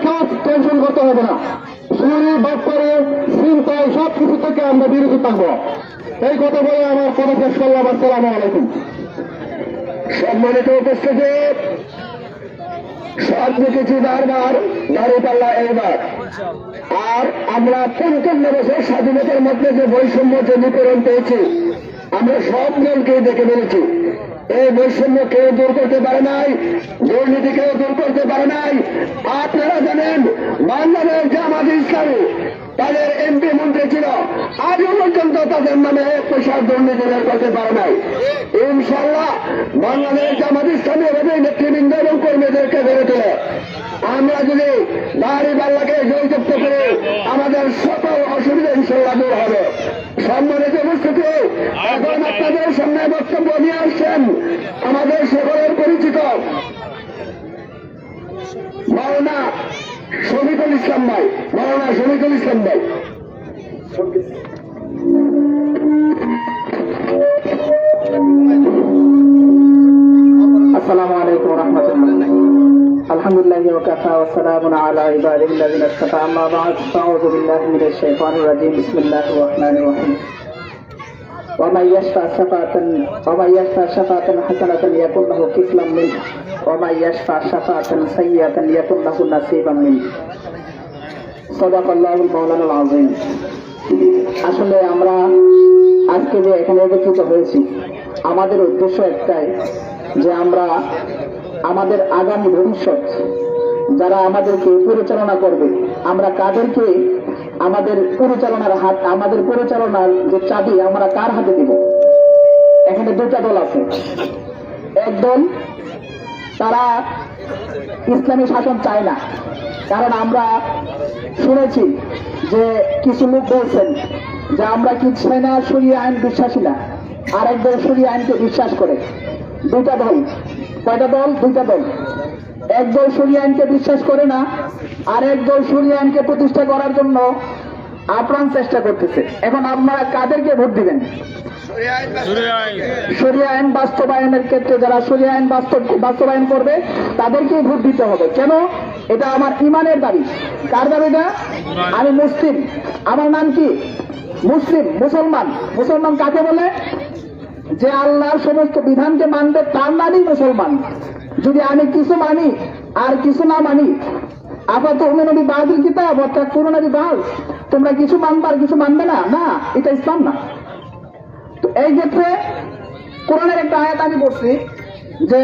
কেউ টেনশন করতে হবে না। চুরি বাটপারি চিন্তায় সবকিছু থেকে আমরা বিরত থাকবো। এই কথা বলে আমার কথা শেষ করলাম। আসসালামু আলাইকুম। সম্মানিত উপস্থিতি, সব কিছু বারবার দাঁড়িপাল্লা এইবার। আর আমরা ৫৫ বছর স্বাধীনতার মধ্যে যে বৈষম্য যে নিপীড়ন পেয়েছি, আমরা সব দলকেই দেখে ফেলেছি। এই বৈষম্য কেউ দূর করতে পারে নাই, দুর্নীতি কেউ দূর করতে পারে নাই। আপনারা জানেন বাংলাদেশ জামাত ইসলামী তাদের এমপি মন্ত্রী ছিল, আজও পর্যন্ত তাদের নামে ১ পয়সার দুর্নীতি বের করতে পারে নাই। ইনশাল্লাহ বাংলাদেশ জামাত ইসলামী এভাবে নেতৃবৃন্দ এবং কর্মীদেরকে গড়ে তোলে। আমরা যদি দাঁড়িপাল্লাকে জয়যুক্ত করে আমাদের সকল অসুবিধা ইনশাল্লাহ দূর হবে। সম্মানিত উপস্থিতি, এখন আপনাদের সামনে বক্তব্য নিয়ে আসছেন আমাদের সকলের পরিচিত মাওলানা শফিকুল ইসলাম ভাই। মাওলানা শফিকুল ইসলাম ভাই। আসসালামু আলাইকুম ওয়া রাহমাতুল্লাহ। আলহামদুলিল্লাহি ওয়া কাফা ওয়া সালামুন আলা ইবাদিল্লাযিনা ইসতাফা, আম্মা বা'দ, আউযু বিল্লাহি মিনাশ শাইতানির রাজীম। বিসমিল্লাহির রাহমানির রাহিম। ওয়া মান ইয়াশফা' শাফাআতান হাসানাতান ইয়াকুন লাহু কিফলুম মিনহা ওয়া মান ইয়াশফা' শাফাআতান সাইয়্যাতান ইয়াকুন লাহু নাসীবুম মিনহা। সাদাকাল্লাহুল মাওলানাল আযীম। আসলে আমরা আজকে যে এখানে একত্রিত হয়েছি, আমাদের উদ্দেশ্য একটাই, যে আমরা আমাদের আগামী ভবিষ্যৎ যারা আমাদেরকে পরিচালনা করবে, আমরা কাদেরকে আমাদের পরিচালনার যে চাবি আমরা কার হাতে দিব। এখানে দুটা দল আছে। এক দল তারা ইসলামী শাসন চায় না, কারণ আমরা শুনেছি যে কিছু লোক বলছেন যে আমরা কি চাই না, শরিয়া আইন বিশ্বাসী না। আর এক দল শরিয়া আইনকে বিশ্বাস করে। দুইটা দল। কয়টা দল? দুইটা দল। এক দল শরিয়া আইনকে বিশ্বাস করে না, আর এক দল শরিয়া আইনকে প্রতিষ্ঠা করার জন্য আপ্রাণ চেষ্টা করতেছে। এখন আপনারা কাদেরকে ভোট দিবেন? শরিয়া আইন বাস্তবায়নের ক্ষেত্রে যারা শরিয়া আইন বাস্তবায়ন করবে তাদেরকেই ভোট দিতে হবে। কেন? এটা আমার ইমানের দাবি। কার দাবি এটা? আমি মুসলিম। আমার নাম কি? মুসলিম, মুসলমান। মুসলমান কাকে বলে? যে আল্লাহর সমস্ত বিধানকে মানবে তার নামই মুসলমান। যদি আমি কিছু মানি আর কিছু না মানি, আপাতত বাদিল কিতাব অর্থাৎ পুরোনো বাদ, তোমরা কিছু মানবে আর কিছু মানবে না, না, এটা ইসলাম না। তো এই ক্ষেত্রে কোরআনের একটা আয়াত আমি পড়ছি যে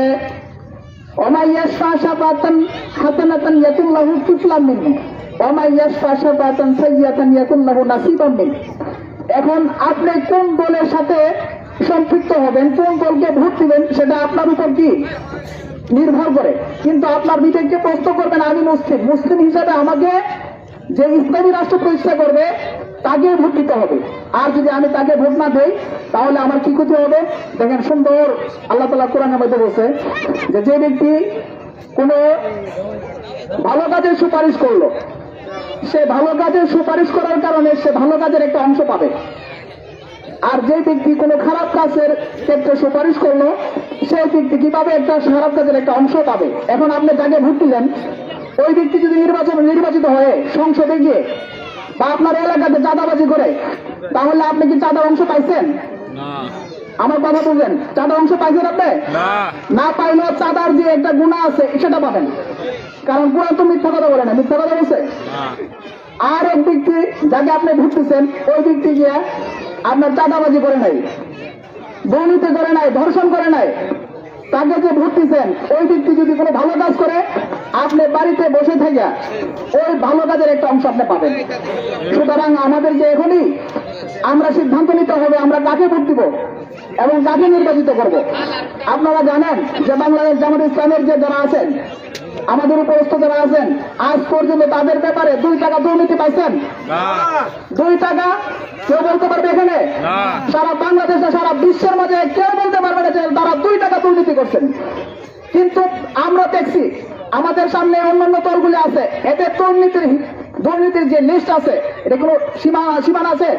ওমা ইয়াশফা শাফাআতান হাসানাতান ইয়াকুন লাহু কিফলুম মিনহু ওমা ইয়াশফা শাফাআতান সাইয়্যাতান ইয়াকুন লাহু নাসীবুম মিনহু। এখন আপনি কোন দলের সাথে সম্পৃক্ত হবেন, কোন দলকে ভোট দিবেন, সেটা আপনার উপর কি নির্ভর করে। কিন্তু আপনার বিবেককে প্রশ্ন করবেন, আমি মুসলিম হিসাবে আমাকে যে ইসলামী রাষ্ট্র প্রতিষ্ঠা করবে তাকে ভোট দিতে হবে। আর যদি আমি তাকে ভোট না দেই তাহলে আমার কি ক্ষতি হবে? দেখেন সুন্দর আল্লাহ তাআলা কোরআনের মধ্যে বলছে যে ব্যক্তি কোনো ভালো কাজের সুপারিশ করলো, সে ভালো কাজের সুপারিশ করার কারণে সে ভালো কাজের একটা অংশ পাবে। আর যে ব্যক্তি কোনো খারাপ কাজের ক্ষেত্রে সুপারিশ করলো, সেই ব্যক্তি কিভাবে একটা খারাপ কাজের একটা অংশ পাবে। এখন আপনি যাকে ভোট দিলেন, ওই ব্যক্তি যদি নির্বাচিত হয়ে সংসদে গিয়ে বা আপনার এলাকাতে চাঁদাবাজি করে, তাহলে আপনি কি চাঁদার অংশ পাইছেন? আমার কথা বলবেন, চাঁদার অংশ পাইছেন আপনি? না পাইলেও চাঁদার যে একটা গুণা আছে সেটা পাবেন, কারণ কোরআন তো মিথ্যা কথা বলে না। মিথ্যা কথা বলছে। আর এক ব্যক্তি যাকে আপনি ভোট দিচ্ছেন, ওই ব্যক্তি গিয়ে আপনার চাঁদাবাজি করে নাই, দুর্নীতি করে নাই, ধর্ষণ করে নাই, তাকে যে ভোট দিচ্ছেন ওই ব্যক্তি যদি কোনো ভালো কাজ করে, আপনি বাড়িতে বসে থেকে ওই ভালো কাজের একটা অংশ আপনি পাবেন। সুতরাং আমাদেরকে এখনই আমরা সিদ্ধান্ত নিতে হবে আমরা কাকে ভোট দিব এবং কাকে নির্বাচিত করব। আপনারা জানেন যে বাংলাদেশ জামাত ইসলামের যে যারা আছেন, আমাদের উপরস্থ যারা আছেন, আজ পর্যন্ত তাদের ব্যাপারে 2 টাকা দুর্নীতি পাইছেন? 2 টাকা কেউ বলতে পারবে এখানে? সারা বাংলাদেশে সারা বিশ্বের মাঝে কেউ বলতে পারবে না যে তারা 2 টাকা দুর্নীতি করছেন। কিন্তু আমরা দেখছি আমাদের সামনে অন্যান্য দলগুলি আছে, এতে দুর্নীতির যে লিস্ট আছে, এটা কোনো সীমানা আছে?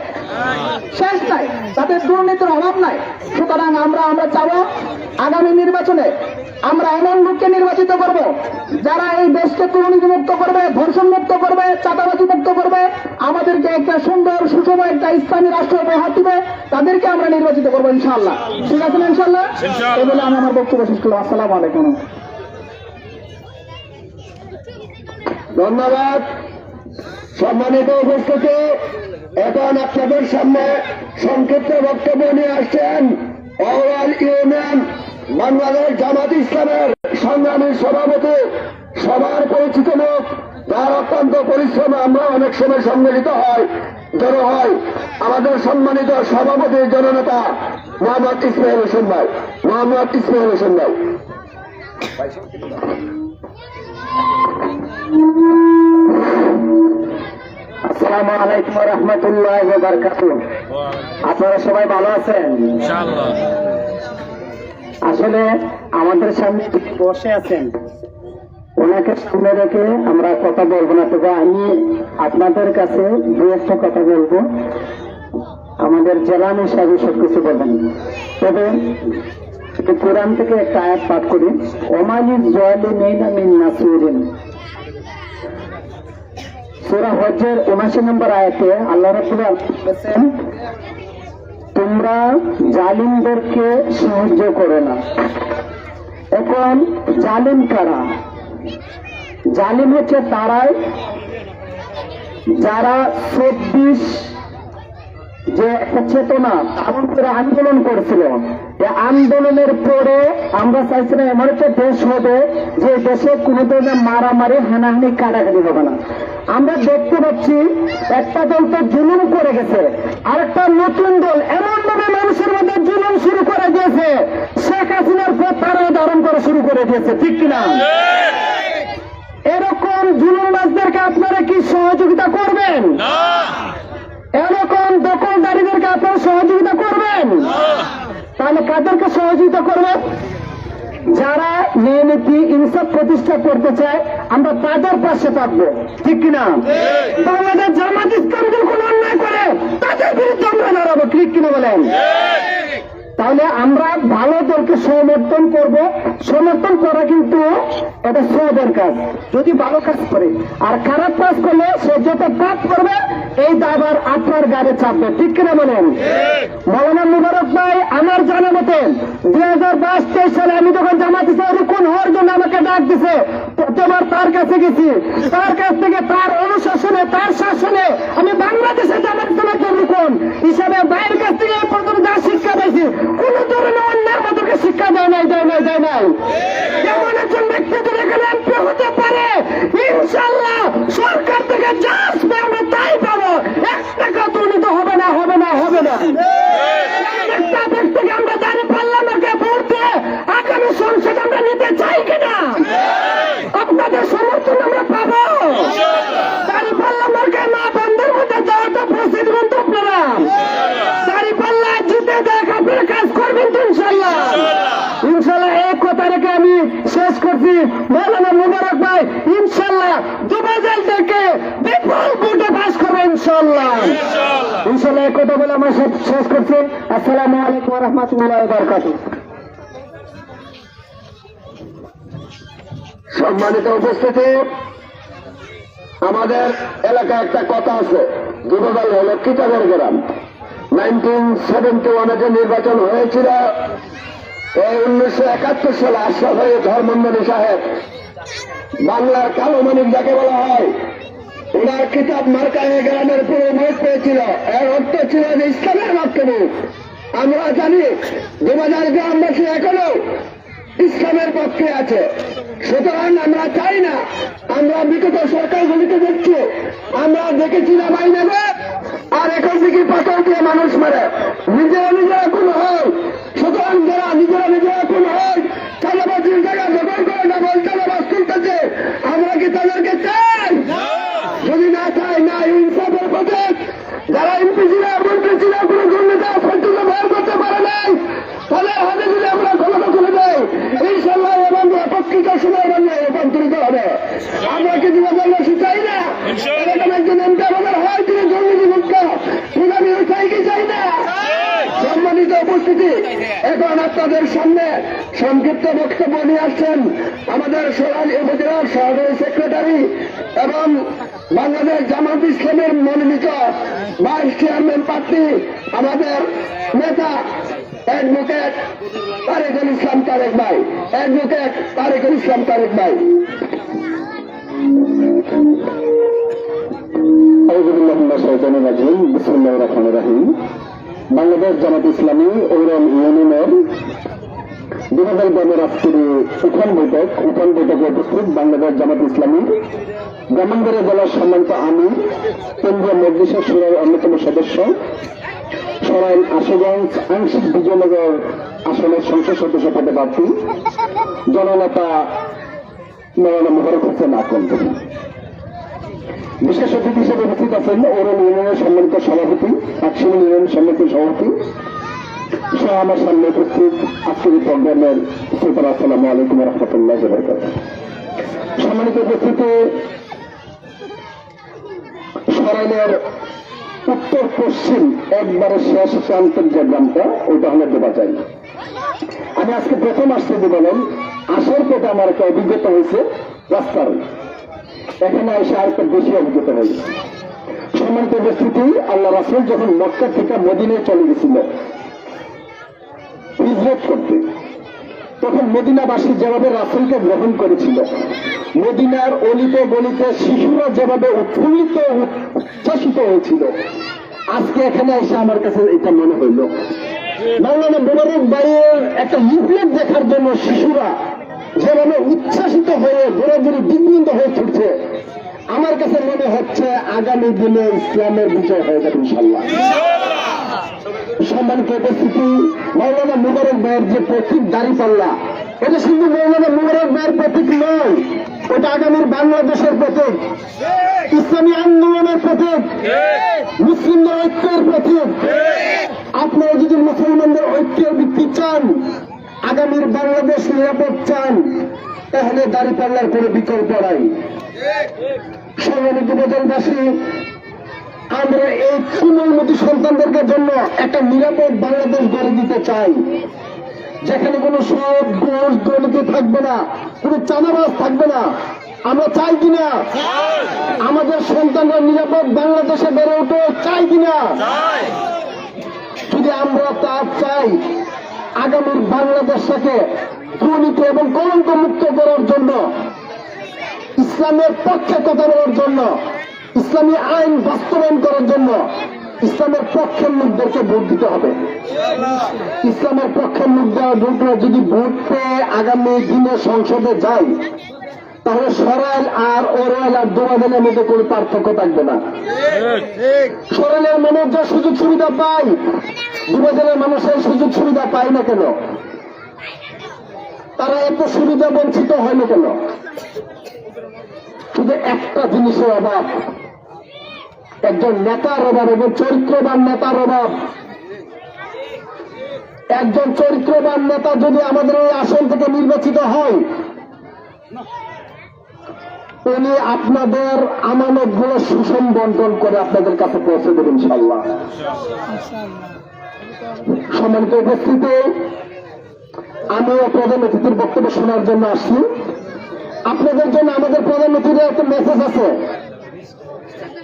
শেষ নাই। তাদের দুর্নীতির অভাব নাই। সুতরাং আমরা চাবো আগামী নির্বাচনে আমরা এমন লোককে নির্বাচিত করব যারা এই দেশকে দুর্নীতিমুক্ত করবে, দূষণ মুক্ত করবে, চাঁদাবাজি মুক্ত করবে, আমাদেরকে একটা সুন্দর সুষম একটা ইসলামী রাষ্ট্র উপহার দিবে, তাদেরকে আমরা নির্বাচিত করবো ইনশাআল্লাহ। ঠিক আছে না ইনশাআল্লাহ? এই বলে আমি আমার বক্তব্য শেষ করলাম। আসসালামু আলাইকুম। ধন্যবাদ। সম্মানিত উপস্থিতি, এখন আপনাদের সামনে সংক্ষিপ্ত বক্তব্য নিয়ে আসছেন ওভারঅল ইউনিয়ন বাংলাদেশ জামাত ইসলামের সংগ্রামী সভাপতি, সবার পরিচিত লোক, তার অত্যন্ত পরিশ্রমে আমরা অনেক সময় সম্মিলিত হয়, জড়ো হয়, আমাদের সম্মানিত সভাপতি জননেতা মোহাম্মদ ইসমাইল হোসেন ভাই। মোহাম্মদ ইসমাইল হোসেন ভাই। আসসালামু আলাইকুম ওয়া রাহমাতুল্লাহি ওয়া বারাকাতুহু। আপনারা সবাই ভালো আছেন? ইনশাআল্লাহ। আসলে আমাদের সামনে যিনি বসে আছেন ওনাকে সামনে রেখে আমরা কথা বলবো না, তবে আমি আপনাদের কাছে দু একটা কথা বলবো। আমাদের জেলানি সাহেব সবকিছু বলবেন, তবে কোরআন থেকে একটা আয়াত পাঠ করি। ওমালি যালিমিনা মিন নাসিরিন, সূরা হজ্জের 79 নম্বর আয়াতে আল্লাহ রাব্বুল আলামিন বলেছেন, তোমরা জালিমদেরকে সাহায্য করো না। এখন জালিম কারা? জালিম হচ্ছে তারাই যারা 24 যে একটা চেতনা ধারণ করে আন্দোলন করেছিল। এই আন্দোলনের পরে আমরা চাইছিলাম এমন একটা দেশ হবে যে দেশে কোনো ধরনের মারামারি, হানাহানি, কাটাকাটি হবে না। আমরা দেখতে পাচ্ছি একটা দল তো জুলুম করে গেছে, আর একটা নতুন দল এমন ভাবে মানুষের মধ্যে জুলুম শুরু করে দিয়েছে, শেখ হাসিনার পর তারাও ধারণ করা শুরু করে দিয়েছে। ঠিক কিনা? এরকম জুলুমবাজদেরকে আপনারা কি সহযোগিতা করবেন? এরকম দখলদারীদেরকে আপনারা সহযোগিতা করবেন? তাহলে কাদেরকে সহযোগিতা করবেন? যারা ন্যায়নীতি, ইনসাফ প্রতিষ্ঠা করতে চায়, আমরা তাদের পাশে থাকবো। ঠিক কিনা? বাংলাদেশ জামাত ইসলাম যদি কোনো অন্যায় করে তাদের বিরুদ্ধে আমরা দাঁড়াবো। ঠিক কিনা বলেন? তাহলে আমরা ভালো দলকে সমর্থন করব। সমর্থন করা কিন্তু এটা সবের কাজ, যদি ভালো কাজ করে। আর খারাপ কাজ করলে সে যত পাপ করবে এই দাবার আপনার গাড়ি চাপবে। ঠিক কিনা বলেন? মৌলানা মুবারক ভাই আমার জানা মতে 2022-23 সালে আমি যখন জামাত ইসলামে রুকন হওয়ার জন্য আমাকে ডাক দিছে, প্রথমবার তার কাছে গেছি। তার কাছ থেকে তার অনুশাসনে, তার শাসনে আমি বাংলাদেশে জামাত ইসলামের রুকন হিসাবে ভাইয়ের কাছ থেকে এই পর্যন্ত যা শিক্ষা পেয়েছি, কোন ধরনের অন্যায় আমাদেরকে শিক্ষা দেয় নাই। এমন একজন ব্যক্তি যদি এখানে এমপি হতে পারে, ইনশাআল্লাহ সরকার থেকে যা আসবে আমরা তাই পাবো। 1 টাকা দুর্নীতি হবে না। একটা ব্যক্তিকে আমরা দাঁড়িয়ে পার্লামেন্টে ভোট দিয়ে আগামী সংসদ আমরা নিতে চাই কিনা? আপনাদের সমর্থন আমরা পাবো। দাঁড়িয়ে পার্লামেন্টকে মা বন্ধের মধ্যে যাওয়াটা প্রস্তুত কিন্তু আপনারা দাঁড়িয়ে পাল্লা জিতে দেখ আপনারা কাজ করবেন তো ইনশাল্লাহ। এই কথা রেখে আমি শেষ করছি। মৌলানা মুবারক ভাই ইনশাল্লাহ দুবাজার থেকে বিপুল ভোটে পাস করবে ইনশাল্লাহ। এই কথা বলে আমরা শেষ করছি। আসসালামু আলাইকুম ওয়া রাহমাতুল্লাহি ওয়া বারাকাতুহু। সম্মানিত উপস্থিতি, আমাদের এলাকায় একটা কথা আছে, দুবাজার হলো কিতাবের গ্রাম। 1971 যে নির্বাচন হয়েছিল, এই 1971 সালে আশরাফ আলী ধর্মমন্ডলী সাহেব, বাংলার কালো মানিক যাকে বলা হয়, ওনার কিতাব মার্কায় গ্রামের পুরো ভোট পেয়েছিল। এর অর্থ ছিল যে ইসলামের মাধ্যমে আমরা জানি দুবাজার গ্রামবাসী এখনো ইসলামের পক্ষে আছে। সুতরাং আমরা চাই না, আমরা বিগত সরকারগুলিকে দেখছি, আমরা দেখেছি না ভাই নেবে, আর এখন থেকে পাথর দিয়ে মানুষ মারে, নিজেরা খুন হয়। সুতরাং যারা নিজেরা খুন হয়, চালাবাজির জায়গা দখল করে ডাবল চালাবাজ তুলতেছে, আমরা কি তাদেরকে চাই? যদি না চাই, না ইনসাফের পথে যারা এমপি ছিল, মন্ত্রী ছিল, কোনো দুর্নীতি পর্যন্ত বের করতে পারে নাই, তাদের হাতে যদি আমরা ক্ষমতা তুলে দেয়, ইনশাল্লাহ এবং পত্রিকার সময় রূপান্তরিত হবে। আমরা কি যুববাসী চাই না? এরকম একজন এমপি আমাদের হয়, তিনি দুর্নীতিমুক্ত, প্রধানী চাই কি চাই না? সম্মানিত উপস্থিতি, এখন আপনাদের সামনে সংক্ষিপ্ত বক্তব্য নিয়ে আসছেন আমাদের সরাইল উপজেলার সহকারী সেক্রেটারি এবং বাংলাদেশ জামাত ইসলামের মনোনীত ভাইস চেয়ারম্যান প্রার্থী আমাদের নেতা অ্যাডভোকেট তারেকুল ইসলাম তারেক ভাই, অ্যাডভোকেট তারেকুল ইসলাম তারেক ভাই। বাংলাদেশ জামাত ইসলামী ঔরল ইউনিয়নের বিনোদন গ্রামের আজকের উঠান বৈঠকে উপস্থিত বাংলাদেশ জামাত ইসলামীর ব্রাহ্মণবাড়িয়া জেলার সম্মানিত আমির, কেন্দ্রীয় মজলিসের সুরার অন্যতম সদস্য, সরাইল আশুগঞ্জ আংশিক বিজয়নগর আসনের সংসদ সদস্য পদে প্রার্থী জননেতা মৌলানা মোবারক হোসেন আকন্দ। বিশেষ অতিথি হিসেবে উপস্থিত আছেন ঔরল ইউনিয়নের সম্মানিত সভাপতি, আকশিমুল ইউনিয়ন সমিতির সভাপতি সহ আমার সামনে উপস্থিত আজকের প্রোগ্রামের শ্রোতারা, আসসালামু আলাইকুম রহমতুল্লাহ। সম্মানিত উপস্থিতি, সরাইলের উত্তর পশ্চিম একবারে শেষ প্রান্তের যে গ্রামটা, ওইটা হলো দেবাচাই। আমি আজকে প্রথম আসতে বলেন, আসার পথে আমার একটা অভিজ্ঞতা হয়েছে রাস্তার, এখানে এসে আর একটা বেশি অভিজ্ঞতা হয়েছে। সম্মানিত উপস্থিতি, আল্লাহ রাসূল যখন মক্কা থেকে মদিনায় চলে গেছিল হিজরত করতে, তখন মদিনাবাসী যেভাবে রাসূলকে গ্রহণ করেছিল, মদিনার অলিতে গলিতে শিশুরা যেভাবে উৎফুল্লিত উচ্ছ্বাসিত হয়েছিল, আজকে এখানে এসে আমার কাছে এটা মনে হইল মাওলানা মোবারক ভাইয়ের একটা লিফলেট দেখার জন্য শিশুরা যেভাবে উচ্ছ্বাসিত হয়ে দৌড়াদৌড়ি দিগ্বিন্দ হয়ে ছুটছে, আমার কাছে মনে হচ্ছে আগামী দিনে ইসলামের বিজয় হয়ে যাবে ইনশাআল্লাহ। সম্মানিত উপস্থিতি, মাওলানা মোবারক ভাইয়ের যে প্রতীক দাঁড়িপাল্লা, এটা শুধু মাওলানা মোবারক ভাইয়ের প্রতীক নয়, ওটা আগামীর বাংলাদেশের প্রতীক, ইসলামী আন্দোলনের প্রতীক, মুসলিমদের ঐক্যের প্রতীক। আপনারা যদি মুসলমানদের ঐক্যের ভিত্তি চান, আগামীর বাংলাদেশ নিরাপদ চান, তাহলে দাঁড়িপাল্লার কোনো বিকল্প নাই। সম্মানিত উপজেলাবাসী, আমরা এই কোমলমতি সন্তানদের জন্য একটা নিরাপদ বাংলাদেশ গড়ে দিতে চাই, যেখানে কোনো সব ঘোষ দুর্নীতি থাকবে না, কোনো চাঁদাবাজ থাকবে না। আমরা চাই কিনা আমাদের সন্তানরা নিরাপদ বাংলাদেশে বেড়ে উঠে? চাই কিনা? যদি আমরা তা চাই, আগামীর বাংলাদেশটাকে দুর্নীতি এবং কলঙ্ক মুক্ত করার জন্য, ইসলামের পক্ষে কথা বলার জন্য, ইসলামী আইন বাস্তবায়ন করার জন্য ইসলামের পক্ষের লোকদেরকে ভোট দিতে হবে। ইসলামের পক্ষের লোকরা যদি ভোট পেয়ে আগামী দিনে সংসদে যায়, তাহলে সরাইল আর ওরাইল আর দোয়াদের মধ্যে কোনো পার্থক্য থাকবে না। সরাইলের মানুষ যা সুযোগ সুবিধা পায়, দুবাজের মানুষের সুযোগ সুবিধা পায় না কেন? তারা এত সুবিধা বঞ্চিত হয় না কেন? শুধু একটা জিনিসের অভাব, একজন নেতার অভাব এবং চরিত্রবান নেতার অভাব। একজন চরিত্রবান নেতা যদি আমাদের এই আসন থেকে নির্বাচিত হয়, উনি আপনাদের আমানত গুলো সুষম বন্টন করে আপনাদের কাছে পৌঁছে দেবেন ইনশাআল্লাহ। সম্মানিত উপস্থিতি, আমিও প্রধান অতিথির বক্তব্য শোনার জন্য আসছি। আপনাদের জন্য আমাদের প্রধান অতিথির একটা মেসেজ আছে।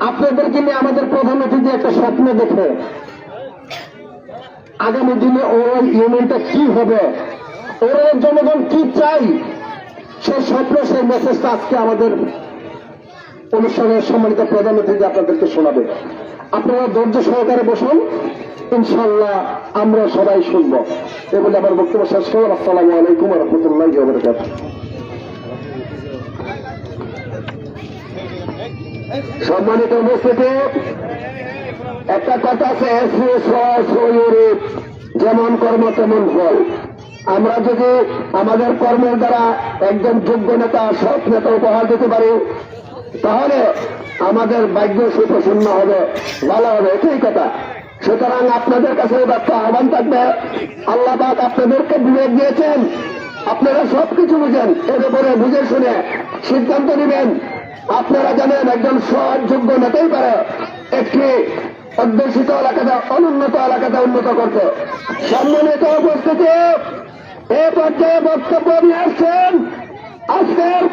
আপনাদেরকে নিয়ে আমাদের প্রধান অতিথি একটা স্বপ্ন দেখে আগামী দিনে ওরাল ইউনিয়নটা কি হবে, ওরাল জনগণ কি চাই, সেই স্বপ্ন, সেই মেসেজটা আজকে আমাদের অনুষ্ঠানের সম্মানিত প্রধান অতিথি আপনাদেরকে শোনাবে। আপনারা ধৈর্য সহকারে বসুন, ইনশাআল্লাহ আমরা সবাই শুনব। এ বলে আমার বক্তব্য শেষ করলাম। আসসালামু আলাইকুম ওয়া রাহমাতুল্লাহি ওয়া বারাকাতুহু। সম্মানিত উপস্থিতি, একটা কথা আছে, যেমন কর্ম তেমন ফল। আমরা যদি আমাদের কর্মের দ্বারা একজন যোগ্য নেতা, সৎ নেতা উপহার দিতে পারি, তাহলে আমাদের ভাগ্য সুপ্রসন্ন হবে, ভালো হবে, এটাই কথা। সুতরাং আপনাদের কাছে একটা আহ্বান থাকবে, আল্লাহ পাক আপনাদেরকে বিবেক দিয়েছেন, আপনারা সবকিছু বুঝেন, এর উপরে বুঝে শুনে সিদ্ধান্ত নেবেন। আপনারা জানেন একজন সৎ যোগ্য নেতাই পারে একটি অধ্যুষিত এলাকাটা, অনুন্নত এলাকাটা উন্নত করতে। সম্মানিত উপস্থিতি, এ পর্যায়ে বক্তব্য নিয়ে আসছেন আজকের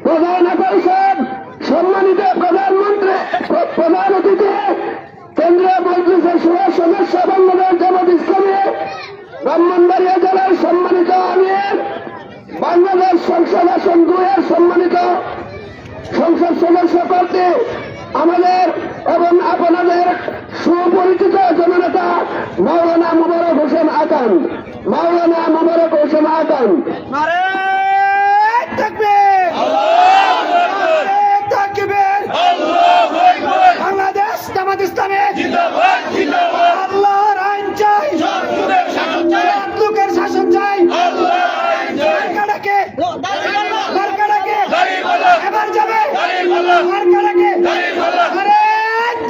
প্রধান আকর্ষণ সম্মানিত প্রধানমন্ত্রী প্রধান অতিথি কেন্দ্রীয় মজলিসের সদস্য বাংলাদেশ জামাত ইসলামী ব্রাহ্মণবাড়িয়া জেলার সম্মানিত আমির বাংলাদেশ সংসদ আসন 2 এর সম্মানিত সংসদ সদস্য প্রার্থী আমাদের এবং আপনাদের সুপরিচিত জননেতা মাওলানা মোবারক হোসেন আকান মাওলানা মোবারক হোসেন আকান নারে তাকবীর নারে তাকবীর বাংলাদেশ জামাত ইসলামী জিন্দাবাদ জিন্দাবাদ আল্লাহর আইন চাই সরকারের শাসন চাই লোকের শাসন চাই আল্লাহর আইন চাই কাটাকে দাঁড়িয়ে বলো এবার যাবে দাঁড়িয়ে বলো কাটাকে দাঁড়িয়ে বলো নারে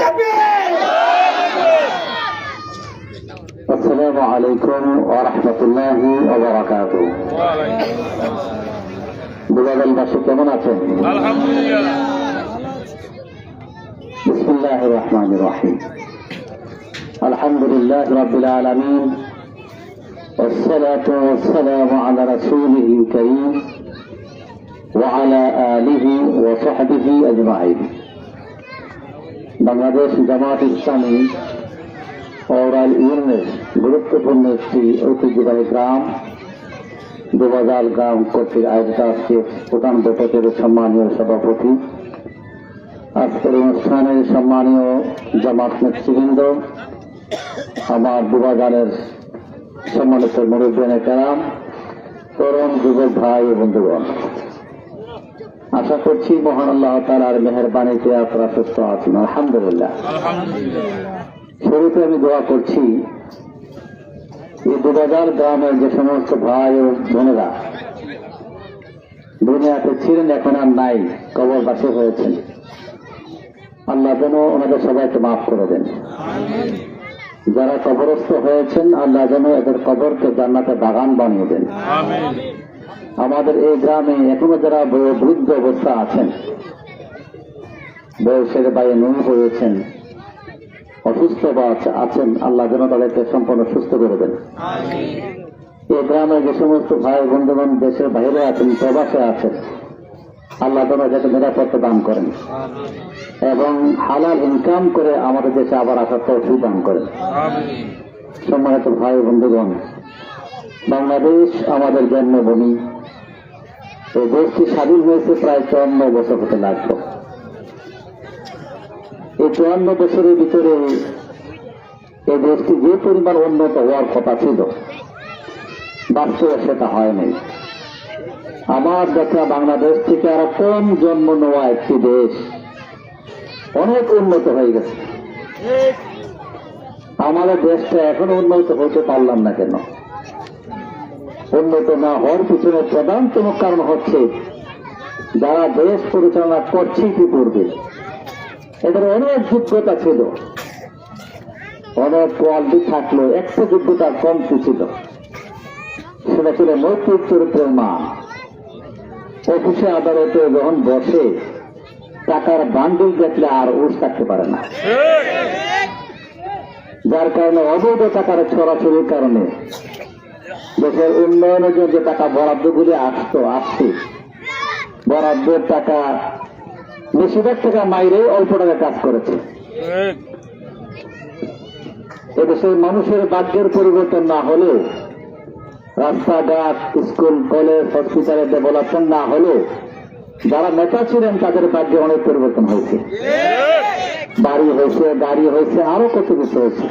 তাকবীর আসসালামু আলাইকুম ওয়া রাহমাতুল্লাহি ওয়া বারাকাতুহু বুলাগালবাসী কেমন আছেন? আলহামদুলিল্লাহ বিসমিল্লাহির রহমানির রহিম আলহামদুলিল্লাহি রাব্বিল আলামিন ওয়াসসালাতু ওয়াসসালামু আলা রাসূলিহিল কারীম ওয়া আলা আলিহি ওয়া সাহবিহি আজমাইন। বাংলাদেশ জামাত ইসলামী ওরাল ইউনিয়নের গুরুত্বপূর্ণ একটি ঐতিহ্যবাহী গ্রাম দুবাজার গ্রাম কর্তৃক আয়োজিত আজকে প্রধান বৈঠকের সম্মানীয় সভাপতি, আজকের অনুষ্ঠানের সম্মানীয় জামাত নেতৃবৃন্দ, আমার দুবাজারের সম্মানিত মুরব্বিয়ানে কেরাম, তরুণ যুবক ভাই ও বন্ধুগণ, আশা করছি মহান আল্লাহ তাআলার মেহেরবানিতে আপনারা সুস্থ আছেন আলহামদুলিল্লাহ। শুরুতে আমি দোয়া করছি এই দুবাজার গ্রামের যে সমস্ত ভাই ও বোনেরা দুনিয়াতে ছিলেন, এখন আর নাই, কবরবাসী হয়েছেন, আল্লাহ যেন ওনাদের সবাইকে মাফ করে দেন। যারা কবরস্থ হয়েছেন আল্লাহ যেন এদের কবরকে জান্নাতে বাগান বানিয়ে দেন। আমাদের এই গ্রামে এখনো যারা বৃদ্ধ অবস্থা আছেন, বয়সের বাইরে নুয়ে হয়েছেন, অসুস্থ বা আছেন, আল্লাহ যেন তাদেরকে সম্পূর্ণ সুস্থ করে দেন। এই গ্রামে যে সমস্ত ভাই বন্ধুগণ দেশের বাইরে আছেন, প্রবাসে আছেন, আল্লাহ যেন যাতে নিরাপত্তা দান করেন এবং হালাল ইনকাম করে আমাদের দেশে আবার আসার তৌফিক দান করেন। সম্মানিত ভাই বন্ধুগণ, বাংলাদেশ আমাদের জন্মভূমি। এই দেশটি স্বাধীন হয়েছে প্রায় 54 বছর হতে লাগলো। এই 54 বছরের ভিতরে এই দেশটি যে পরিমাণ উন্নত হওয়ার কথা ছিল, বাস্তবে সেটা হয়নি। আমার দেখা বাংলাদেশ থেকে আরো কম জন্ম নেওয়া একটি দেশ অনেক উন্নত হয়ে গেছে। আমাদের দেশটা এখনো উন্নত হতে পারলাম না কেন? উন্নত না হওয়ার পিছনে প্রধানতম কারণ হচ্ছে যারা দেশ পরিচালনা করছে ইতিপূর্বে এদের অনেক যোগ্যতা ছিল, অনেক কোয়ালিটি থাকলো, একটা যোগ্যতা কমতি ছিল, সেটা ছিল নৈতিক চরিত্রের মান। অফিসে আদালতে যখন বসে টাকার বান্ডিল দেখলে আর উঠ থাকতে পারে না, যার কারণে অবৈধ টাকার ছড়াছড়ির কারণে দেশের উন্নয়নের জন্য যে টাকা বরাদ্দগুলি আসছে বরাদ্দের টাকা বেশিরভাগ টাকা মাইরে অল্প টাকা কাজ করেছে। এদেশের মানুষের ভাগ্যের পরিবর্তন না হলে, রাস্তাঘাট, স্কুল, কলেজ, হসপিটালের ডেভেলপমেন্ট না হলে যারা নেতা ছিলেন তাদের ভাগ্যে অনেক পরিবর্তন হয়েছে। বাড়ি হয়েছে, গাড়ি হয়েছে, আরো কত কিছু হয়েছে।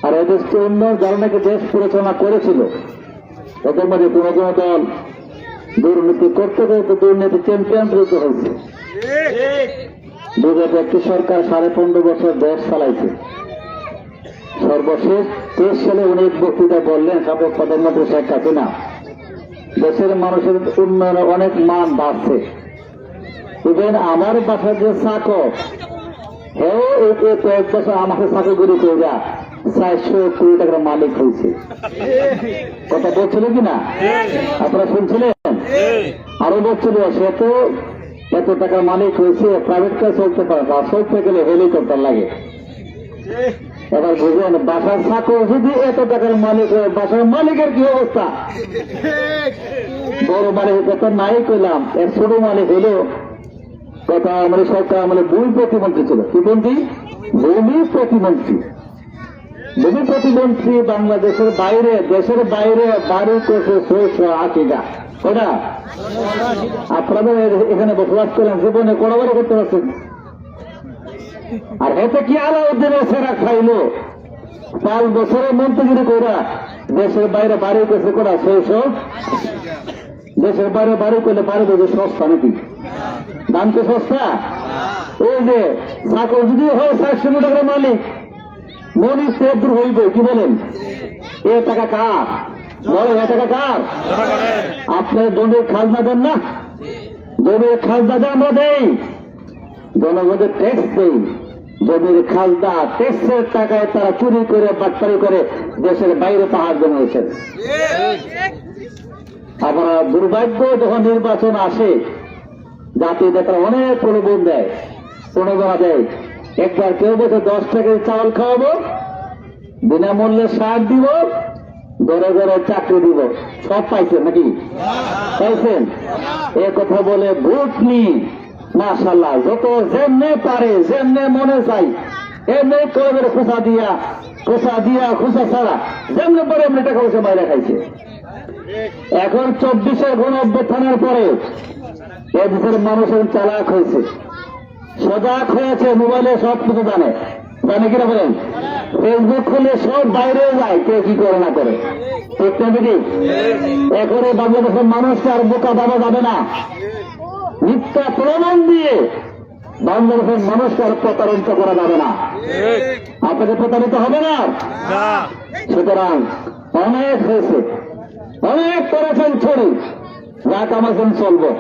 আর এদেশকে উন্নয়ন যারা নাকি দেশ পরিচালনা করেছিল ওদের মধ্যে কোন কোন দল দুর্নীতি করতে করতে দুর্নীতি চ্যাম্পিয়ন হয়েছে। বিগত একটি সরকার 15.5 বছর দেশ চালাইছে। সর্বশেষ 23 সালে উনি বক্তৃতা বললেন, সাবেক প্রধানমন্ত্রী শেখ হাসিনা, দেশের মানুষের উন্নয়নে অনেক মান বাড়ছে। ইভেন আমার বাসার যে চাকর, হ্যাঁ কয়েক বছর আমাকে চাকরি করে যা 400 কোটি টাকার মালিক হয়েছে। কথা বলছিল কিনা আপনারা শুনছিলেন? আরো বলছিল সে তো এত টাকার মালিক হয়েছে, প্রাইভেট কার চলতে পারে না, চলতে গেলে হেলিকপ্টার লাগে। এবার বুঝলেন, বাসার চাকর যদি এত টাকার মালিক হয়, বাসার মালিকের কি অবস্থা? বড় মালিকের কথা নাই কইলাম, এর ছোট মালিক হইল কথা আমাদের সরকার আমাদের ভূমি প্রতিমন্ত্রী ছিল। কি মন্ত্রী? ভূমি প্রতিমন্ত্রী। ভূমি প্রতিমন্ত্রী বাংলাদেশের বাইরে, দেশের বাইরে বাড়ি করছে 680টা। ওটা আপনাদের এখানে বসবাস করেন, জীবনে কোনোবারও করতে পারছেন? আর এতে কি আলাউদ্দিনের সেরা খাইলো 5 বছরের মন্ত্রীগিরি কইরা দেশের বাইরে বাড়ি করছে করা 600। দেশের বাইরে বাড়ি করলে বাড়ি করছে সস্তা নাকি? দাম তো সস্তা। এই যে চাকর যদি হয় 400 টাকার মালিক, মনি সে দূর হইবে। কি বলেন? এ টাকা কার? বলেন এ টাকা কার? আপনার জমির খাজনা দেন না? জমির খাজনা দিয়ে আমরা দেই, জনগণের ট্যাক্স দেই। জমির খাজনা ট্যাক্সের টাকায় তারা চুরি করে বাটপারি করে দেশের বাইরে পাহাড় জমিয়েছেন। আমরা দুর্ভাগ্য যখন নির্বাচন আসে, জাতি দেখা অনেক প্রলোভন দেয়, প্রণোদনা দেয়। একবার কেউ বলছে 10 টাকার চাউল খাওয়াবো, বিনামূল্যে সার দিব, ঘরে ঘরে চাকরি দিব। সব পাইছেন নাকি? পাইছেন? এ কথা বলে ভোট নি মাশাআল্লাহ যত যেমনে পারে, যেমনে মনে চাই এমনি করে খোঁচা দিয়া খোঁচা ছাড়া যেমনি পারে এমনি টাকা পয়সা বাইরে খাইছে। এখন 24-এর গণ-অভ্যুত্থানের পরে এদেশের মানুষ চালাক হয়েছে, সজাগ হয়েছে, মোবাইলে সব কিছু জানে। জানে কিনা বলেন? ফেসবুক খুলে সব বাইরে যায়, কে কি করে না করে। ঠিক না দিদি? এখন এই বাংলাদেশের মানুষকে আর বোকা ভাবা যাবে না। মিথ্যা প্রমাণ দিয়ে বাংলাদেশের মানুষকে আর প্রতারিত করা যাবে না। আপনাকে প্রতারিত হবে না। সুতরাং অনেক হয়েছে, অনেক করেছেন ছড়ি, যা কামাছেন চলবো।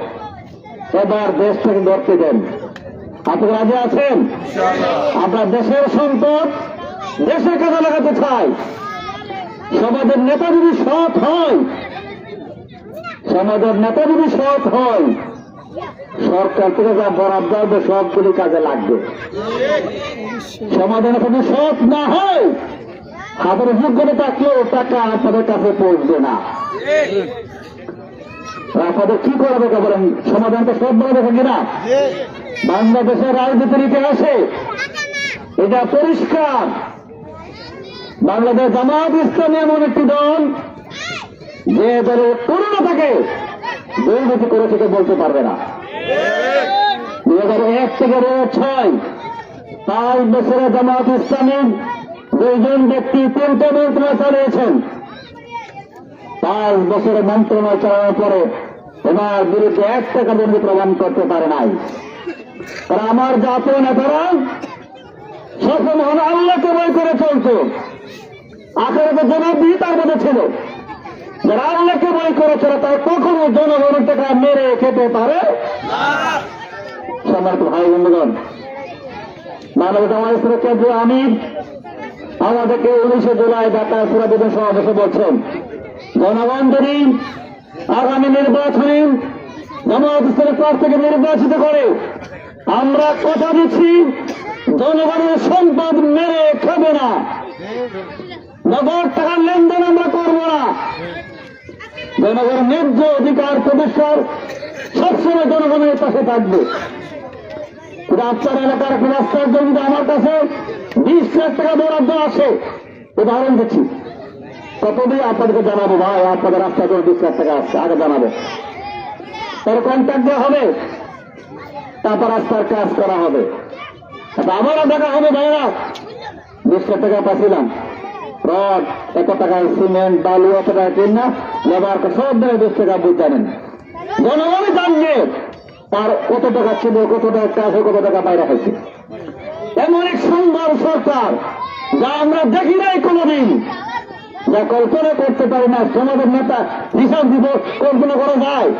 এবার দেশ থেকে ধরতে দেন। আপনি রাজি আছেন? আপনার দেশের সম্পদ দেশে কাজে লাগাতে চাই। সমাজের নেতা যদি সৎ হয়, সমাজের নেতা যদি সৎ হয়, সরকার থেকে যা বরাদ্দ হবে সবগুলি কাজে লাগবে। সমাজের নেতা যদি সৎ না হয়, হাতের যোগ্যতা থাকলেও টাকা আপনাদের কাছে পৌঁছবে না। আপনাদের কি করা দরকার বলেন? সমাধানটা সব বলা দেখেন কিনা? বাংলাদেশের রাজনীতির ইতিহাসে এটা পরিষ্কার, বাংলাদেশ জামায়াত ইসলামী এমন একটি দল যে দলের করোনা থাকে দুর্নীতি করেছে কেউ বলতে পারবে না। 2001 থেকে 2006 5 বছরে জামায়াত ইসলামী 2 জন ব্যক্তি 3টে মন্ত্রণালয় চালিয়েছেন। 5 বছরে মন্ত্রণালয় চালানোর পরে ওনার বিরুদ্ধে 1 টাকা দুর্নীতি প্রমাণ করতে পারে নাই। তারা আমার জাতীয় নেতারা সফল হন আল্লাহকে বই করে চলত। আখেরাতে জবাবদিহি তার মধ্যে ছিল। যারা আল্লাহকে বই করেছিল তারা কখনো জনগণের টাকা মেরে খেতে পারে। সম্মানিত ভাই বন্ধুগণ, মানব জামায়াত ইসলামী কেন্দ্রীয় আমির আমাদেরকে 19 জুলাই ঢাকার পুরাতন সমাবেশে বলছেন, জনগণ যদি আগামী নির্বাচনে জামায়াত ইসলামী প্রার্থীকে নির্বাচিত করে, আমরা কথা দিচ্ছি জনগণের সম্পদ মেরে খাবে না, নগদ টাকার লেনদেন আমরা করব না, জনগণের ন্যায্য অধিকার প্রতিষ্ঠার সবসময় জনগণের পাশে থাকবে। আপনার এলাকার একটা রাস্তার জন্য আমার কাছে 20 লাখ টাকা বরাদ্দ আসে, উদাহরণ দিচ্ছি, কতদিন আপনাদেরকে জানাবো ভাই, আপনাদের রাস্তার জন্য 20 লাখ টাকা আসছে, আগে জানাবো, তার কন্ট্যাক্ট দেওয়া হবে, তারপর রাস্তার কাজ করা হবে। আমারও দেখা হবে ভাইরা 20 লাখ টাকা পাচ্ছিলাম, রড এত টাকায়, সিমেন্ট বালু এত টাকা কিনা, লেবার সব দেয় 20 টাকা বুঝ জানেন। জনগণই জানবে তার কত টাকা ছিল, কত টাকা কাজ, কত টাকা বাইরে খাইছে। এমন এক সুন্দর সরকার যা আমরা দেখি নাই কোনদিন, যা কল্পনা করতে পারি না। সমাজের নেতা হিসাব দিব কল্পনা করা যায়,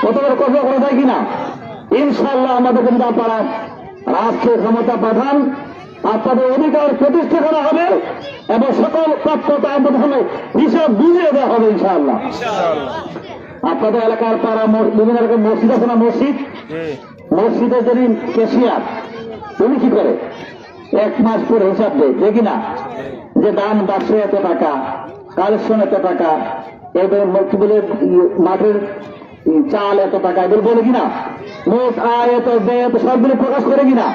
কত বড় কল্পনা করা যায় কিনা? ইনশাআল্লাহ আমাদের কিন্তু আপনারা রাষ্ট্রীয় ক্ষমতা পাঠান, আপনাদের অধিকার প্রতিষ্ঠা করা হবে এবং সকল প্রাপ্যতা আমাদের হলে হিসাব বুঝিয়ে দেওয়া হবে ইনশাআল্লাহ। আপনাদের এলাকার পাড়া বিভিন্ন রকম মসজিদ আছে না, মসজিদের যদি ক্যাশিয়ার উনি কি করে 1 মাস পরে হিসাব দেয়, দেখি না যে দান বাক্সে এত টাকা, কালেকশন এত টাকা, এবার কি বলে মাঠের চাল এত টাকা এদের বলে কিনা, মোট আয় এত ব্যয় এত সবগুলো প্রকাশ করে কিনা,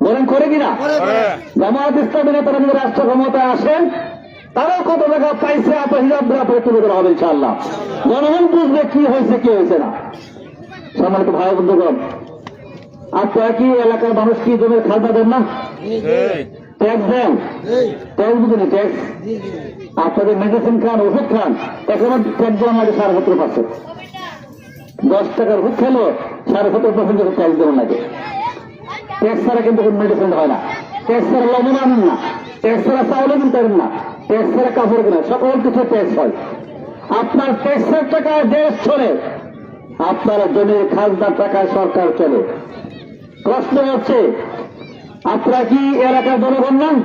বলেন করে কিনা? জামায়াত ইসলামী নেতারা যদি রাষ্ট্র ক্ষমতায় আসেন তারাও কত টাকা পাইছে আপনার হিসাব করে আপনাকে তুলে ধরা হবে ইনশাআল্লাহ। জনগণ বুঝবে কি হয়েছে কি হয়েছে না। সম্মানিত ভাই বন্ধুগণ, আপনারা কি এলাকার মানুষ কি জমির খাজনা দেন না? ট্যাক্স দেন, ট্যাক্স বুঝুন ট্যাক্স। আপনাদের মেডিসিন খান, ওষুধ খান, এখনো ট্যাক্স দেওয়া লাগে 17.5%। 10 টাকার ওষুধ খেলো 17.5% ট্যাক্স দেওয়া লাগে। ট্যাক্স ছাড়া কিন্তু মেডিসিন হয় না, ট্যাক্স ছাড়া লবণ আনেন না, ট্যাক্স ছাড়া চাউলও কিনতে পারেন না, ট্যাক্স ছাড়া কাপড় কেনা, সকল কিছু ট্যাক্স হয়। আপনার ট্যাক্সের টাকায় দেশ চলে, আপনার জমির খাজনার টাকায় সরকার চলে। প্রশ্ন হচ্ছে আপনারা কি এলাকার জনগণ নন?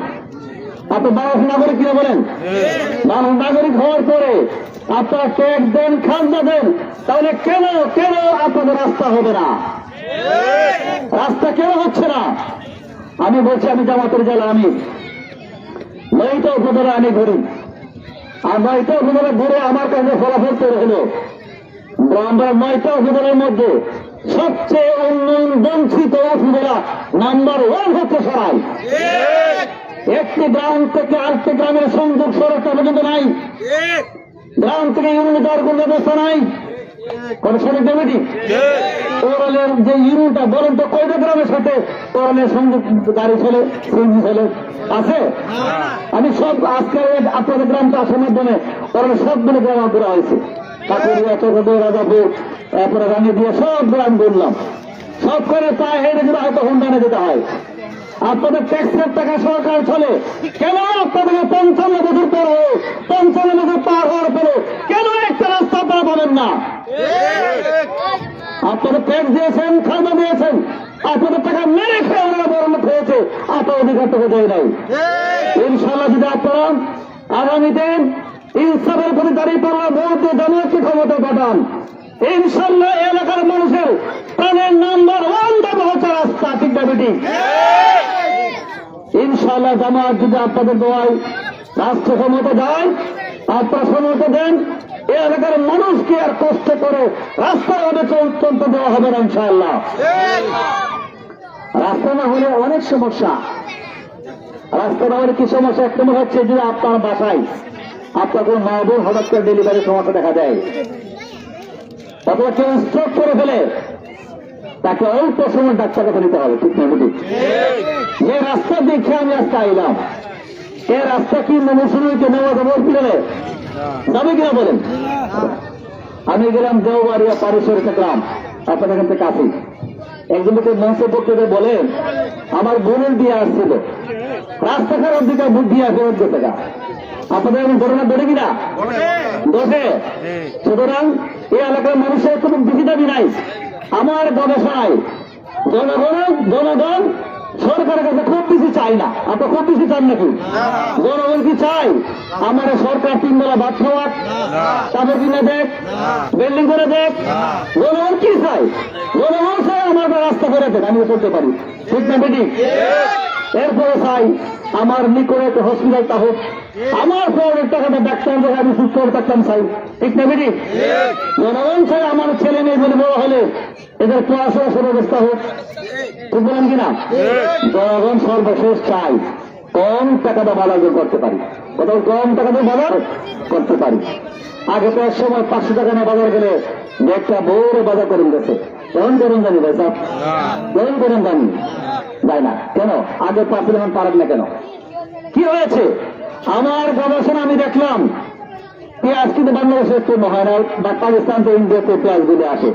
আপনি বাংলাদেশ নাগরিক কিনা বলেন? বাংলাদেশ নাগরিক হওয়ার পরে আপনারা ট্যাক্স দেন, খাজনা দেন, তাহলে কেন কেন আপনাদের রাস্তা হবে না? রাস্তা কেন হচ্ছে না? আমি বলছি, আমি জামাতের জেলা, আমি নয়টা উপজেলা আমি ঘুরি, আর 9টা উপজেলা ঘুরে আমার কাছে ফলাফল তৈরি হলো আমরা 9টা উপজেলার মধ্যে সবচেয়ে উন্নয়ন বঞ্চিত উপজেলা নাম্বার 1 হচ্ছে সরাই। একটি গ্রাম থেকে আরেকটি গ্রামের সংযোগ সড়ক পর্যন্ত নাই, গ্রাম থেকে ইউনিট দেওয়ার কোন ব্যবস্থা নাই, কোন সড়ক কমিটি ওরালের যে ইউনিটটা বলেন তো কয়টা গ্রামের সাথে ওরালের সংযোগ গাড়ি চলে, সিএনজি চলে আছে? আমি সব আজকে আপনাদের গ্রামটা আসার মাধ্যমে ওরালের সবগুলো গ্রাম করা হয়েছে, কাকুরিয়া, চৌধুরী, রাজাপুর, এরপরে রানী দিয়ে সব গ্রাম বললাম, সব করে প্রায় হেঁটে দিলে হয়তো হোন্ডানে যেতে হয়। আপনাদের ট্যাক্সের টাকা সরকার চলে, কেন আপনাদের 55 বছর পর 55 বছর পার হওয়ার পরে কেন একটা রাস্তা আপনারা পাবেন না? আপনারা ট্যাক্স দিয়েছেন, খাজনা দিয়েছেন, আপনাদের টাকা মেরে খেয়ে ওনারা বরণ হয়েছে, আপনার অধিকার থেকে দেয় নাই। ইনশাল্লাহ যদি আপনারা আগামীতে ইনসাফের প্রতি দাঁড়িয়ে পড়া ভোট দিয়ে জামায়াতকে ক্ষমতা পাঠান, ইনশাল্লাহ এলাকার মানুষের প্রাণের নাম্বার 1 দাবি হচ্ছে রাস্তা, ঠিক না বেটি? ইনশাল্লাহ জামায়াত যদি আপনাদের দোয়ায় রাষ্ট্র ক্ষমতা যায়, আপনারা ক্ষমতা দেন, এ এলাকার মানুষকে আর কষ্ট করে রাস্তার মধ্যে চলতে দেওয়া হবে না ইনশাআল্লাহ। রাস্তা না হলে অনেক সমস্যা, রাস্তা না হলে কি সমস্যা? একটা হচ্ছে যে আপনার বাসায় আপনার কোন মা বোন হঠাৎ করে ডেলিভারির সমস্যা দেখা দেয়, অথবা কেউ স্ট্রোক করে ফেলে, তাকে অল্প সময় ডাক্তার কাছে নিতে হবে, ঠিক না বুঝি? যে রাস্তা দেখে আমি আজকে আইলাম, এ রাস্তা কি মুসলিমকে নেওয়া যাবে গেলে যাবে কিনা বলেন? আমি গেলাম দেওবাড়িয়া পারিসরিকা গ্রাম, আপনাদের এখান থেকে কাছে। একজন লোকের মঞ্চে বক্তব্যে বলেন আমার বোনের বিয়ে আসছিল, রাস্তা খারাপ দিকে বুদ্ধি আছে ওর টাকা। আপনাদের এখন ঘটনা ধরে কিনা দোষে? সুতরাং এই এলাকার মানুষের কোনো বেশি দাবি নাই। আমার গবেষণায় জনগণ সরকারের কাছে খুব বেশি চাই না। আপনার খুব বেশি চান নাকি? জনগণ কি চাই? আমার সরকার 3 বেলা ভাত খাওয়াক, কাপড় কিনে দেখ, বিল্ডিং করে দেখ। জনগণ কি চাই? জনগণ চাই আমার রাস্তা করে দেখ, আমি চলতে পারি, ঠিক না বেটি? এরপরে চাই আমার নিকটে একটা হসপিটালটা হোক, আমার পরের টাকাটা ডাক্তার দেখে আমি সুস্থ হতে পারতাম চাই, ঠিক না বেটি? জনগণ চাই আমার ছেলে মেয়ে বলে বড় হলে এদের পড়াশোনার ব্যবস্থা হোক, ঠিক বলেন কিনা? জনগণ সর্বশেষ চাই কম টাকাটা বাজার করতে পারি, কোথাও কম টাকাটা বাজার করতে পারি। আগে তো এক সময় 500 টাকা না বাজার গেলে একটা বড় বাজার করেন গেছে, কেমন করেন জানি ভাই সাহেব, কেমন করেন জানি যায় না কেন? আগে 5 এখন পারেন না কেন? কি হয়েছে? আমার গবেষণা আমি দেখলাম পেঁয়াজ কিন্তু বাংলাদেশে উৎপন্ন হয় না, বা পাকিস্তান তো ইন্ডিয়াতে পেঁয়াজ গুলি আসে,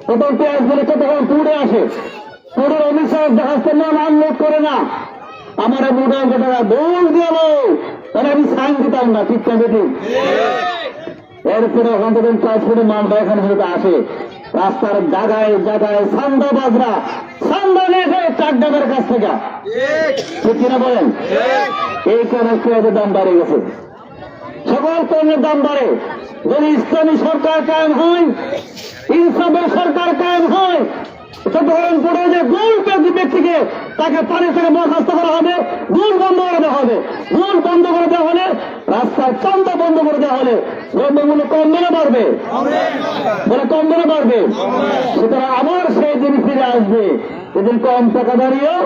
প্রথম পেঁয়াজ গুলি তো তখন পুড়ে আসে, পুরো অফিসার জাহাজের নাম আনলোড করে না, আমার মোটামুটি টাকা দৌড় দিল, তাহলে আমি সাইন দিতাম না, ঠিক না বেটি? এরপরে ওখান থেকে ট্রান্সপোর্টের মালটা এখানে আসে, রাস্তার জায়গায় জায়গায় সান্দা বাজরা, সান্দা নিয়ে যায় চাকদামের কাছ থেকে, ঠিক কিনা বলেন? এই কারণে পেঁয়াজের দাম বাড়ে গেছে, সকল পণ্যের দাম বাড়ে। যদি ইসলামী সরকার কায়েম হয়, ইনসাফের সরকার কায়েম হয়, চট্টগ্রাম করে যে গুল ব্যক্তিকে তাকে পানি থেকে বরখাস্ত করা হবে, গুল বন্ধ করে দেওয়া হবে। গুল বন্ধ করে দেওয়া হলে, রাস্তার চান্দা বন্ধ করে দেওয়া হলে দ্রব্যমূল্য কম বেড়ে বাড়বে, বলে কম বেড়ে বাড়বে। সুতরাং আবার সেই দিন ফিরে আসবে যেদিন কম টাকা দাঁড়িয়েও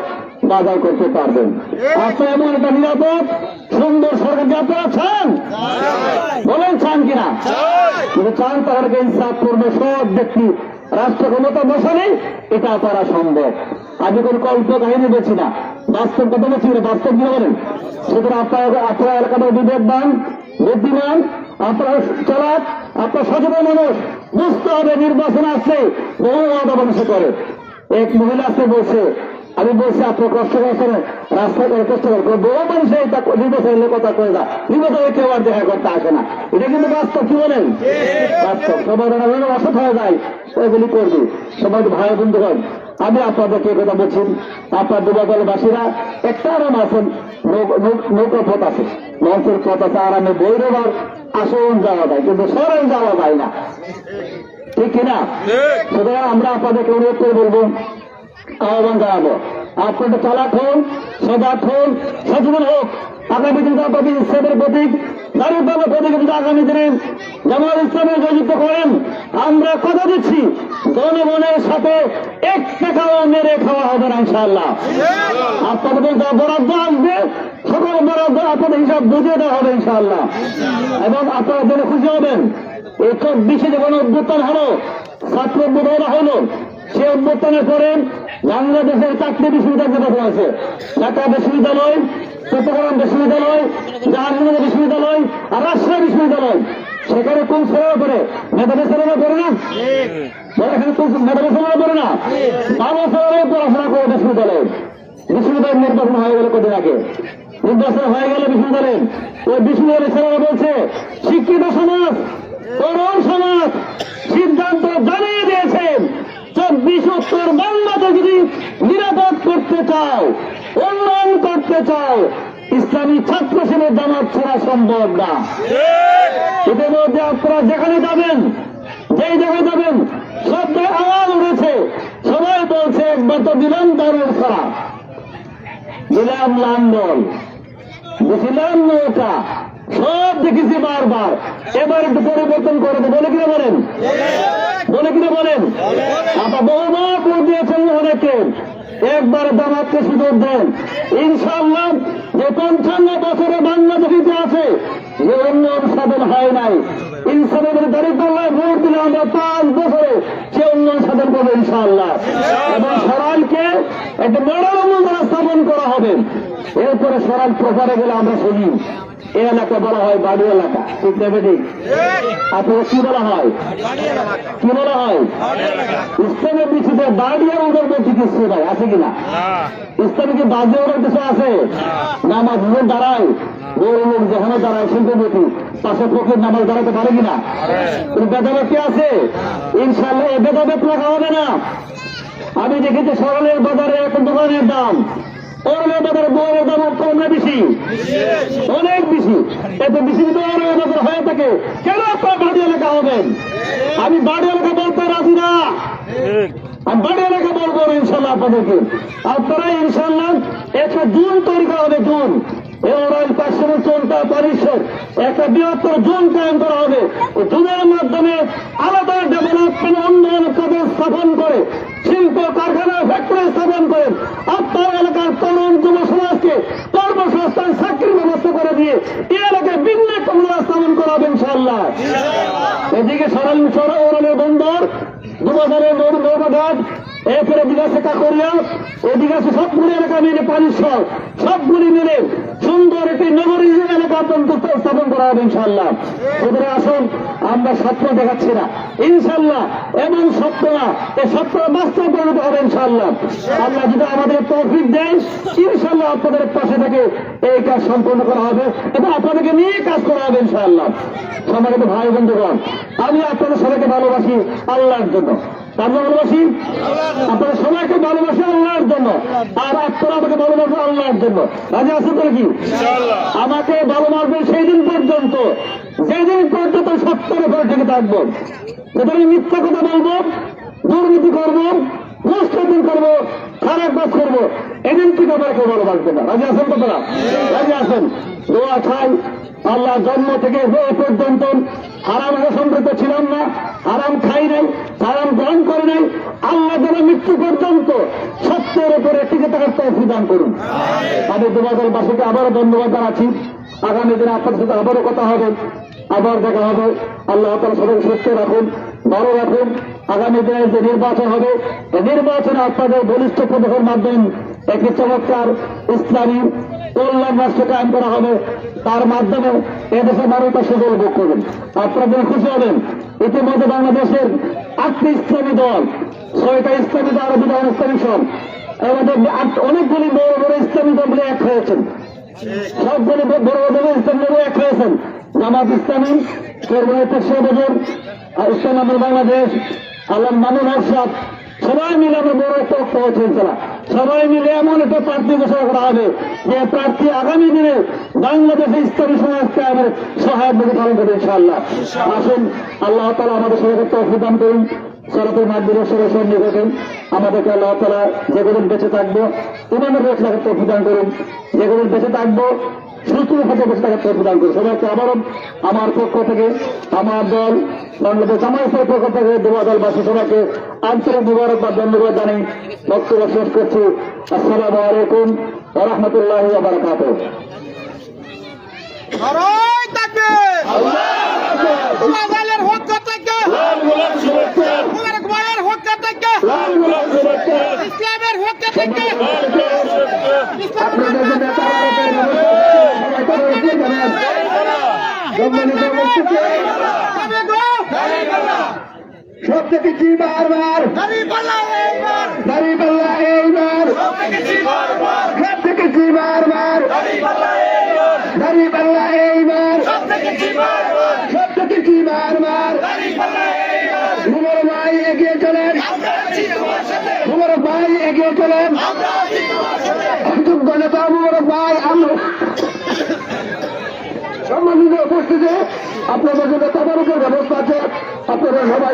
বাজার করতে পারবেন। আপনার এমন একটা নিরাপদ সুন্দর সরকারকে আপনারা চান, বলেন চান কিনা? যদি চান তাদেরকে ইনসাফ করবে সব ব্যক্তি রাষ্ট্র ক্ষমতা বসালে এটা করা সম্ভব। আমি কোন কল্প কাহিনী বলছি না, বাস্তব কথা বলছি না, বাস্তব কি বলেন? সুতরাং আপনারা এলাকাটা বিবেকবান, বুদ্ধিমান, আপনারা চালাক, আপনার সচেতন মানুষ, বুঝতে হবে নির্বাচন আসছে বহু ওয়াদা মানুষ করে। এক মহিলা আসতে বলছে, আমি বলছি আপনার কষ্ট করছেন, রাস্তা করে কষ্ট করে বহু মানুষ নির্বাচনের কথা করে না, নির্বাচনে কেউ আর দেখা করতে আসে না। এটা কিন্তু বাস্তব, কি বলেন? বাস্তব। সবাই অসৎ হয়ে যায়, ওইগুলি করবে। সবাই ভাই বন্ধুগণ, আমি আপনাদেরকে কথা বলছি, আপনার দুবাগলবাসীরা একটা আরাম আছেন, নৌকা পথ আছে, লঞ্চের পথ আছে, আরামে বৈরবার আসন যাওয়া যায়, কিন্তু সরেন যাওয়া যায় না, ঠিক কিনা? সুতরাং আমরা আপনাদেরকে অনুরোধ করে বলবো, আহ্বান জানাবো, আপনাদের চালাক হন, সজাগ হন, সচেতন হোক। আগামী দিন আপনাদের ইসলামের প্রতীক দাঁড়িয়ে প্রতীক কিন্তু আগামী দিনে জামাত ইসলামের জয়যুক্ত করেন। আমরা কথা দিচ্ছি জনগণের সাথে এক টাকাও মেরে খাওয়া হবে না ইনশাআল্লাহ। আপনাদের যা বরাদ্দ আসবে সকল বরাদ্দ আপনাদের হিসাব বুঝিয়ে দেওয়া হবে ইনশাআল্লাহ। এবং আপনারা জেনে খুশি হবেন, এই 24-এ যখন অভ্যুত্থান হলো, ছাত্র অভ্যুত্থান হলো, সে অভ্যুত্থানের পরে বাংলাদেশের 4টি বিশ্ববিদ্যালয় গঠন আছে। ঢাকা বিশ্ববিদ্যালয়, চট্টগ্রাম বিশ্ববিদ্যালয়, জাহাঙ্গীরনগর বিশ্ববিদ্যালয় আর রাজশাহী বিশ্ববিদ্যালয়। সেখানে কোন ছেলেরা পড়ে? মেধাবী ছেলেরা পড়ে না? এখানে কোন মেধাবী ছেলেরা পড়ে না? ভালো ছেলেরাই পড়াশোনা করে বিশ্ববিদ্যালয়ে। বিশ্ববিদ্যালয় নির্বাচন হয়ে গেল কদিন আগে, নির্বাচন হয়ে গেল বিশ্ববিদ্যালয়ে। ওই বিশ্ববিদ্যালয়ের ছেলেরা বলছে শিক্ষিত সমাজ, তরুণ সমাজ সিদ্ধান্ত জানিয়ে দিয়েছেন 24 বাংলাদেশ যদি নিরাপদ করতে চাও, উন্নয়ন করতে চাও, ইসলামী ছাত্র সেনের জামাত ছাড়া সম্ভব না। ইতিমধ্যে আপনারা যেখানে যাবেন, যেই জায়গায় যাবেন, সব জায়গায় আওয়াজ উঠেছে, সবাই বলছে একবার তো দিলাম দারুণ খারাপ, দিলাম লাঙ্গল, দিছিলাম নৌকা, সব দেখেছি বারবার, এবার একটু পরিবর্তন করে দেবো, বলে কিনা বলেন? বলে কিনা বলেন? আপনার বহুবার করে দিয়েছেন অনেকে, একবার জামাতকে সুযোগ দেন। ইনশাআল্লাহ যে 55 বছরে বাংলাদেশিতে আছে যে উন্নয়ন সাধন হয় নাই, ইনশাআল্লাহ দাঁড়িয়ে ভোট দিলে আমরা 5 বছরে সে উন্নয়ন সাধন করবো ইনশাআল্লাহ। এবং সরাইলকে একটা মডেল দ্বারা স্থাপন করা হবে। এরপরে সরাইল প্রচারে গেলে আমরা শুনি এই এলাকা বলা হয় বাড়ি এলাকা, ঠিক না বেঠিক? আপনাদের কি বলা হয়? কি বলা হয়? ইসলামের বিচিতে বাড়ি আর ওদের মধ্যে কিছু নাই, আছে কিনা? ইসলামে কি বাজে ওদের কিছু আছে? নামাজ দাঁড়ায়, বড় লোক যেখানে দাঁড়ায় শুনতে দেখি, পাশে পক্ষের নামাজ দাঁড়াতে পারে কিনা? ভেদাভেদ কি আছে? ইনশাআল্লাহ এ ভেদাভেদ রাখা হবে না। আমি দেখেছি সরলের বাজারে এখন দোকানের দাম, অরলের বাজারে বউয়ের দাম কম না বেশি? অনেক বেশি। এত বেশি যদি অরলের বাজার হয়ে থাকে, কেন আপনার বাড়ি এলাকা হবেন? আমি বাড়ি এলাকা বলতে রাজি না, আমি বাড়ি এলাকা বলবো না ইনশাল্লাহ আপনাদেরকে। আপনারা ইনশাল্লাহ একটা জোন তৈরি করা হবে, জোন। ওরাল পার্সোনাল জোনটা পরিষদ একটা বৃহত্তর জোন কায়েম করা হবে। জোনের মাধ্যমে আলাদা ডেভেলপমেন্ট উন্নয়ন কাজে স্থাপন করে, শিল্প কারখানা ফ্যাক্টরি স্থাপন করেন, আপনার এলাকার তরুণ যুব সমাজকে কর্মসংস্থান চাকরির ব্যবস্থা করে দিয়ে এই এলাকায় বিভিন্ন কর্মসংস্থান স্থাপন করা হবে ইনশাআল্লাহ। এদিকে ওরালের বন্দর, দুবাজারের নৌবাঘাট, এরপরে দিঘাছে কাকরিয়া, এদিকে আছে সবগুলি এলাকা মিলে পানিশ্বর, সবগুলি মিলে সুন্দর একটি নগরী এলাকা স্থাপন করা হবে ইনশাআল্লাহ। সুতরাং আসুন, আমরা স্বপ্ন দেখাচ্ছি না ইনশাআল্লাহ, এবং স্বপ্ন না, এই স্বপ্ন বাস্তব পরিণত হবে ইনশাআল্লাহ। আল্লাহ যদি আমাদের তৌফিক দেন, ইনশাআল্লাহ আপনাদের পাশে থেকে এই কাজ সম্পন্ন করা হবে এবং আপনাদেরকে নিয়ে কাজ করা হবে ইনশাআল্লাহ। সম্মানিত ভাই বন্ধুগণ, আমি আপনাদের সবাইকে ভালোবাসি আল্লাহর জন্য। আমরা ভালোবাসি, আপনারা সবাইকে ভালোবাসি আল্লাহর জন্য, আর আপনারা আমাকে ভালোবাসেন আল্লাহর জন্য। রাজি আছেন তো নাকি? আমাকে ভালোবাসবেন সেই দিন পর্যন্ত যেদিন পর্যন্ত সত্যের উপরে থেকে থাকবো। যেদিন মিথ্যা কথা বলবো, দুর্নীতি করবো, গোষ্ঠ দূর করবো, খারাপ কাজ করবো, এদিন থেকে আমরা কেউ ভালোবাসবে না। রাজি আছেন তো তারা? রাজি আছেন? দোয়া খাই আল্লাহ জন্ম থেকে হয়ে পর্যন্ত হারাম সম্পৃক্ত ছিলাম না, হারাম খাই নাই, হারাম গ্রহণ করে নাই। আল্লাহ যেন মৃত্যু পর্যন্ত সত্যের উপরে টিকে থাকার তৌফিক দান করুন। আমি দুবাদলবাসীকে আবারও ধন্যবাদ জানাচ্ছি। আগামী দিনে আপনার সাথে আবারও কথা হবে, আবার দেখা হবে। আল্লাহ তাআলা সবাই সুস্থ রাখুন, ভালো রাখুন। আগামী দিনে যে নির্বাচন হবে, এই নির্বাচনে আপনাদের বলিষ্ঠ পদক্ষেপের মাধ্যমে একটি চমৎকার ইসলামী কল্যাণ রাষ্ট্র কায়েম করা হবে। তার মাধ্যমে এদেশের মানুষটা সুযোগ ভোগ করবেন। আপনারা যেন খুশি হবেন, ইতিমধ্যে বাংলাদেশের 8টি ইসলামী দল, 6টা ইসলামী দল, 2টা ইসলামী সব, আমাদের অনেকগুলি বড় বড় ইসলামী দলগুলি এক হয়েছেন। সবগুলি বড় বড় ইসলামী দল এক হয়েছেন। জামাত ইসলামী, ইসলাম আন্দোলন বাংলাদেশ, আল্লাহ মামুন আশরাফ, সবাই মিলে আমরা বড় একটা ঐক্য হয়েছে ইনশাআল্লাহ। সবাই মিলে এমন একটা প্রার্থী ঘোষণা করা হবে যে প্রার্থী আগামী দিনে বাংলাদেশে ইসলামী সমাজকে আমাদের সহায়ক ভূমিকা পালন করবে ইনশাআল্লাহ। আসুন আল্লাহ তাআলা আমাদের সবাইকে তৌফিক দান করুন। সরাসরি মাহবুবের সরাসরি নিকটে আমাদেরকে আল্লাহ তাআলা যেগুলোর বেঁচে থাকবো ইমানের বেঁচে থাকার তৌফিক দান করুন, যেগুলোর বেঁচে থাকবো সুস্থ হাতে বেঁচে থাকার তৌফিক দান করুন। সবাইকে আবারও আমার পক্ষ থেকে, আমার দল বাংলাদেশ জামায়াতের পক্ষ থেকে দুবাদলবাসী সবাইকে আন্তরিক মুবারকবাদ ধন্যবাদ জানাই বক্তব্য শেষ করছি। আসসালামু আলাইকুম ওয়া রাহমাতুল্লাহি ওয়া বারাকাতুহু। নারায়ে তাকবীর! দুবাদলের পক্ষ থেকে, লাল গোলাপ শুভেচ্ছা, মুবারক ভাইয়ের পক্ষ থেকে, লাল গোলাপ শুভেচ্ছা, ইসলামের পক্ষ থেকে, লাল গোলাপ শুভেচ্ছা। আপনাদের যে নেতা সবাইকে রয়েছে জানেন সম্মানিত উপস্থিতি, তবে গো, সব দেখেছি বারবার দাঁড়িপাল্লা এইবার, দাঁড়িপাল্লা এইবার, দেখেছি বারবার, সব দেখেছি বারবার দাঁড়িপাল্লা এইবার, দাঁড়িপাল্লা এইবার, দেখেছি বারবার, সব দেখেছি বারবার। দাঁড়িপাল্লা এইবার, মুমর ভাই এগিয়ে চলেন, আমরা আছি তোমার সাথে, মুমর ভাই এগিয়ে চলেন, আমরা আছি তোমার সাথে, যোগ্য নেতা মুমর ভাই। আমরা সম্মানিত উপস্থিতি, আপনাদের জন্য তদারকের ব্যবস্থা আছে, আপনারা সবাই